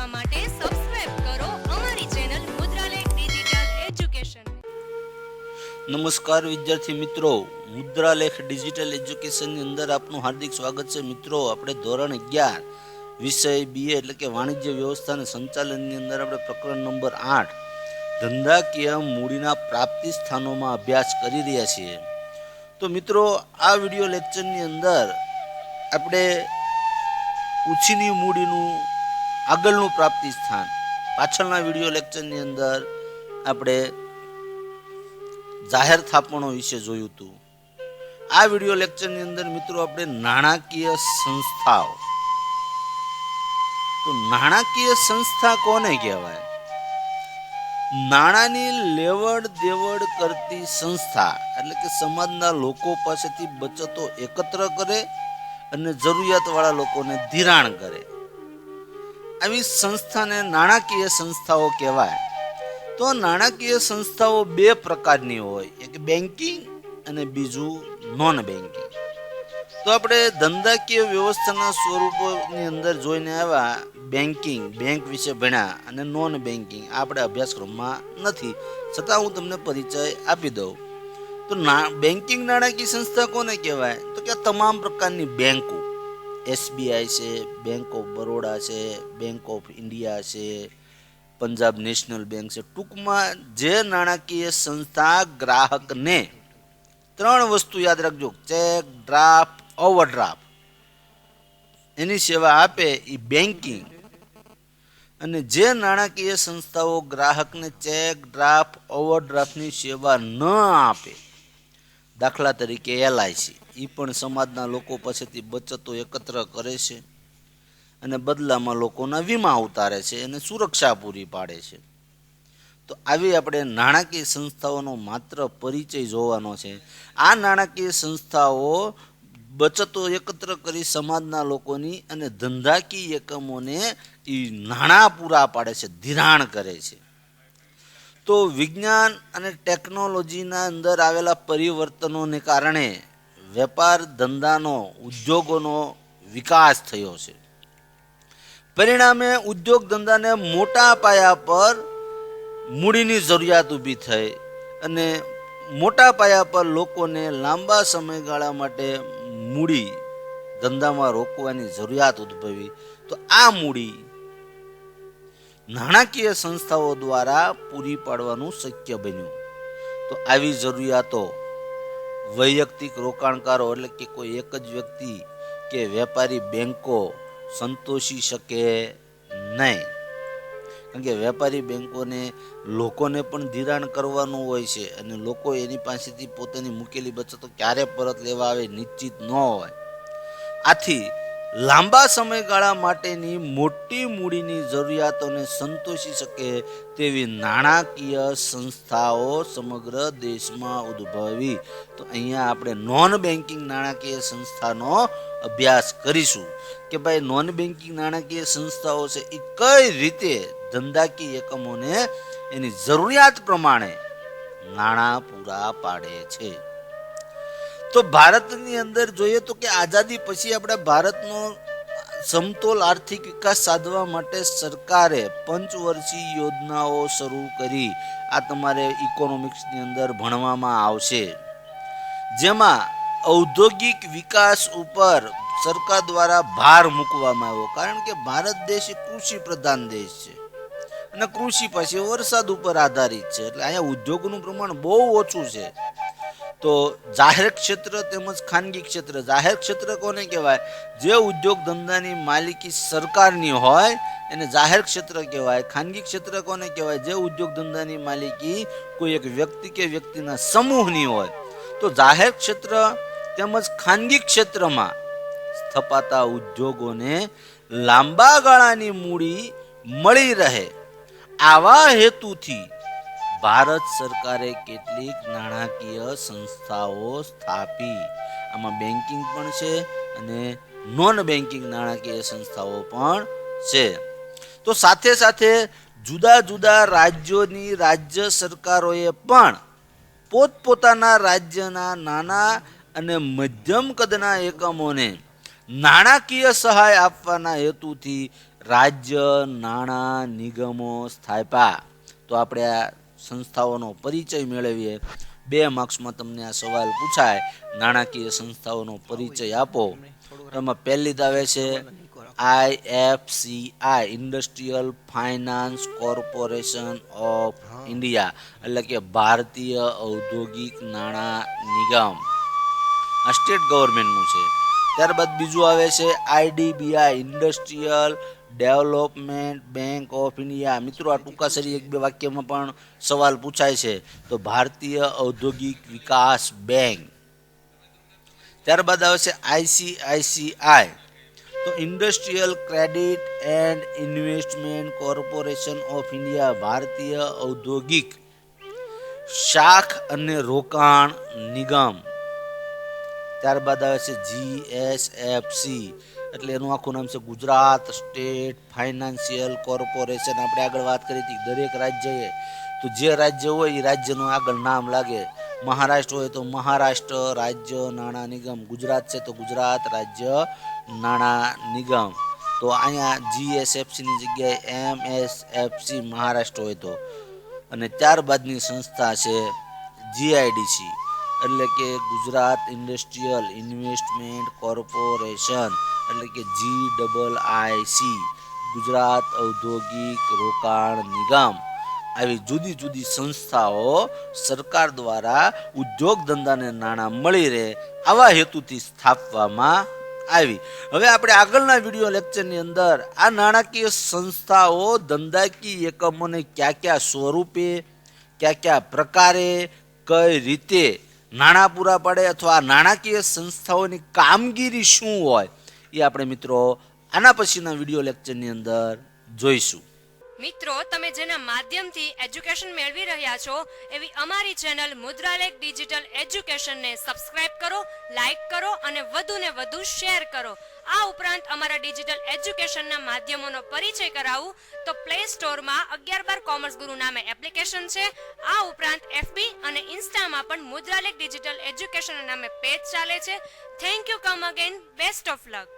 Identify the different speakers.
Speaker 1: જોવા માટે સબસ્ક્રાઇબ કરો અમારી ચેનલ મુદ્રાલેખ ડિજિટલ એજ્યુકેશન।
Speaker 2: નમસ્કાર વિદ્યાર્થી મિત્રો, મુદ્રાલેખ ડિજિટલ એજ્યુકેશનની અંદર આપનું હાર્દિક સ્વાગત છે। મિત્રો, આપણે ધોરણ 11 વિષય બીએ એટલે કે વાણિજ્ય વ્યવસ્થા અને સંચાલનની અંદર આપણે પ્રકરણ નંબર 8 ધંધાકીય મૂડીના પ્રાપ્તિ સ્થાનોમાં અભ્યાસ કરી રહ્યા છીએ। તો મિત્રો, આ વિડિયો લેક્ચરની અંદર આપણે ઉછીની મૂડીનું આગળનું પ્રાપ્તિ સ્થાન, પાછળના વિડિયો લેક્ચરની અંદર આપણે જાહેર થાપણો વિશે જોયું હતું। આ વિડિયો લેક્ચરની અંદર મિત્રો આપણે નાણાકીય સંસ્થાઓ, તો નાણાકીય સંસ્થા કોને કહેવાય? નાણાંની લેવડ દેવડ કરતી સંસ્થા, એટલે કે સમાજના લોકો પાસેથી બચતો એકત્ર કરે અને જરૂરિયાતવાળા લોકોને ધિરાણ કરે, આવી સંસ્થાને નાણાકીય સંસ્થાઓ કહેવાય। તો નાણાકીય સંસ્થાઓ બે પ્રકારની હોય, એક બેન્કિંગ અને બીજું નોન બેન્કિંગ। તો આપણે ધંધાકીય વ્યવસ્થાના સ્વરૂપોની અંદર જોઈને આવ્યા, બેન્કિંગ, બેંક વિશે ભણ્યા, અને નોન બેન્કિંગ આપણે અભ્યાસક્રમમાં નથી, છતાં હું તમને પરિચય આપી દઉં। તો બેન્કિંગ નાણાકીય સંસ્થા કોને કહેવાય? તો કે તમામ પ્રકારની બેંકો, SBI છે, બેંક ઓફ બરોડા છે, બેંક ઓફ ઇન્ડિયા છે, પંજાબ નેશનલ બેંક છે, ટૂંકમાં જે નાણાકીય સંસ્થા ગ્રાહકને ત્રણ વસ્તુ યાદ રાખજો: ચેક, ડ્રાફ્ટ, ઓવરડ્રાફ્ટ, એની સેવા આપે એ બેન્કિંગ। અને જે નાણાકીય સંસ્થાઓ ગ્રાહકને ચેક, ડ્રાફ્ટ, ઓવરડ્રાફ્ટની સેવા ન આપે, દાખલા તરીકે LIC, એ પણ સમાજના લોકો પાસેથી બચતો એકત્ર કરે છે અને બદલામાં લોકોના વીમા ઉતારે છે અને સુરક્ષા પૂરી પાડે છે। તો આવી આપણે નાણાકીય સંસ્થાઓનો માત્ર પરિચય જોવાનો છે। આ નાણાકીય સંસ્થાઓ બચતો એકત્ર કરી સમાજના લોકોની અને ધંધાકીય એકમોને એ નાણાં પૂરા પાડે છે, ધિરાણ કરે છે। તો વિજ્ઞાન અને ટેકનોલોજીના અંદર આવેલા પરિવર્તનોને કારણે વેપાર ધંધાનો, ઉદ્યોગોનો વિકાસ થયો છે। પરિણામે ઉદ્યોગ ધંધાને મોટા પાયા પર મૂડીની જરૂરિયાત ઊભી થઈ અને મોટા પાયા પર લોકોને લાંબા સમયગાળા માટે મૂડી ધંધામાં રોકવાની જરૂરિયાત ઉદ્ભવી। તો આ મૂડી નાણાકીય સંસ્થાઓ દ્વારા પૂરી પાડવાનું શક્ય બન્યું। તો આવી જરૂરિયાતો વૈયક્તિક રોકાણકારો, એટલે કે કોઈ એક જ વ્યક્તિ કે વેપારી બેંકો સંતોષી શકે નહીં, કારણ કે વેપારી બેંકોને લોકોને પણ ધિરાણ કરવાનું હોય છે અને લોકો એની પાસેથી પોતાની મૂકેલી બચતો ક્યારે પરત લેવા આવે નિશ્ચિત ન હોય। આથી લાંબા સમયગાળા માટેની મોટી મૂડીની જરૂરિયાતોને સંતોષી શકે તેવી નાણાકીય સંસ્થાઓ સમગ્ર દેશમાં ઉદ્ભવી। તો અહીંયા આપણે નોન બેન્કિંગ નાણાકીય સંસ્થાનો અભ્યાસ કરીશું કે ભાઈ નોન બેન્કિંગ નાણાકીય સંસ્થાઓ છે એ કઈ રીતે ધંધાકીય એકમોને એની જરૂરિયાત પ્રમાણે નાણાં પૂરા પાડે છે। તો ભારતની અંદર જોઈએ તો કે આઝાદી પછી આપણે ભારતનો સમતોલ આર્થિક વિકાસ સાધવા માટે સરકારે પંચવર્ષીય યોજનાઓ શરૂ કરી। આ તમારે ઇકોનોમિક્સની અંદર ભણવામાં આવશે, જેમાં ઔદ્યોગિક વિકાસ ઉપર સરકાર દ્વારા ભાર મૂકવામાં આવ્યો, કારણ કે ભારત દેશ એ કૃષિ પ્રધાન દેશ છે અને કૃષિ પછી વરસાદ ઉપર આધારિત છે, એટલે અહીંયા ઉદ્યોગનું પ્રમાણ બહુ ઓછું છે। તો જાહેર ક્ષેત્ર તેમજ ખાનગી ક્ષેત્ર, જાહેર ક્ષેત્ર કોને કહેવાય? જે ઉદ્યોગ ધંધાની માલિકી સરકારની હોય એને જાહેર ક્ષેત્ર કહેવાય। ખાનગી ક્ષેત્ર કોને કહેવાય? જે ઉદ્યોગ ધંધાની માલિકી કોઈ એક વ્યક્તિ કે વ્યક્તિના સમૂહની હોય। તો જાહેર ક્ષેત્ર તેમજ ખાનગી ક્ષેત્રમાં સ્થપાતા ઉદ્યોગોને લાંબા ગાળાની મૂડી મળી રહે, આવા હેતુથી ભારત સરકારે કેટલીક નાણાકીય સંસ્થાઓ સ્થાપી। આમાં બેન્કિંગ પણ છે અને નોન બેન્કિંગ નાણાકીય સંસ્થાઓ પણ છે। તો સાથે સાથે જુદા જુદા રાજ્યોની રાજ્ય સરકારોએ પણ પોતપોતાના રાજ્યના નાના અને મધ્યમ કદના એકમોને નાણાકીય સહાય આપવાના હેતુથી રાજ્ય નાણાં નિગમો સ્થાપ્યા. તો આપણે આ સંસ્થાઓનો પરિચય મેળવીએ. 2 માર્ક્સમાં તમને આ સવાલ પૂછાય, નાણાકીય સંસ્થાઓનો પરિચય આપો. એમાં પહેલી જ આવે છે IFCI, industrial finance corporation of India, એટલે કે ભારતીય ઔદ્યોગિક નાણાં નિગમ. આ સ્ટેટ ગવર્મેન્ટનું છે. ત્યારબાદ બીજું આવે છે IDBI, industrial development bank of India. મિત્રો આ ટૂંકાસરી 1-2 વાક્યમાં પણ સવાલ પૂછાય છે. તો ભારતીય ઔદ્યોગિક વિકાસ બેંક. ત્યારબાદ આવે છે ICICI, તો industrial credit and investment corporation of India, ભારતીય ઔદ્યોગિક શાખ અને રોકાણ નિગમ. ત્યારબાદ આવે છે GSFC, એટલે એનું આખું નામ છે ગુજરાત સ્ટેટ ફાઇનાન્શિયલ કોર્પોરેશન. આપણે આગળ વાત કરી હતી, દરેક રાજ્યએ તો જે રાજ્ય હોય એ રાજ્યનું આગળ નામ લાગે. મહારાષ્ટ્ર હોય તો મહારાષ્ટ્ર રાજ્ય નાણાં નિગમ, ગુજરાત છે તો ગુજરાત રાજ્ય નાણાં નિગમ. તો અહીંયા GSFC ની જગ્યાએ MSFC મહારાષ્ટ્ર હોય તો. અને ત્યારબાદની સંસ્થા છે GIDC, એટલે કે ગુજરાત ઇન્ડસ્ટ્રીયલ ઇન્વેસ્ટમેન્ટ કોર્પોરેશન, એટલે કે GIIC, ગુજરાત ઔદ્યોગિક રોકાણ નિગમ. આવી જુદી જુદી સંસ્થાઓ સરકાર દ્વારા ઉદ્યોગ ધંધાને નાણાં મળી રહે આવા હેતુથી સ્થાપવામાં આવી. હવે આપણે આગળના વિડીયો લેક્ચરની અંદર આ નાણાકીય સંસ્થાઓ ધંધાકીય એકમોને કયા સ્વરૂપે, કયા પ્રકારે, કઈ રીતે નાણાં પૂરા પાડે અથવા નાણાકીય સંસ્થાઓની કામગીરી શું હોય એ આપણે મિત્રો આના પછીના વિડીયો લેક્ચરની અંદર જોઈશું.
Speaker 1: મિત્રો, તમે જેના માધ્યમથી એજ્યુકેશન મેળવી રહ્યા છો એવી અમારી ચેનલ મુદ્રાલેખ ડિજિટલ એજ્યુકેશનને સબસ્ક્રાઇબ કરો, લાઇક કરો અને વધુને વધુ શેર કરો. આ ઉપરાંત અમારા ડિજિટલ એજ્યુકેશનના માધ્યમોનો પરિચય કરાવું તો પ્લે સ્ટોરમાં 11-12 કોમર્સ ગુરુ નામે એપ્લિકેશન છે. આ ઉપરાંત FB અને ઇન્સ્ટામાં પણ મુદ્રાલેખ ડિજિટલ એજ્યુકેશન નામે પેજ ચાલે છે. Thank you. Come again. Best of luck.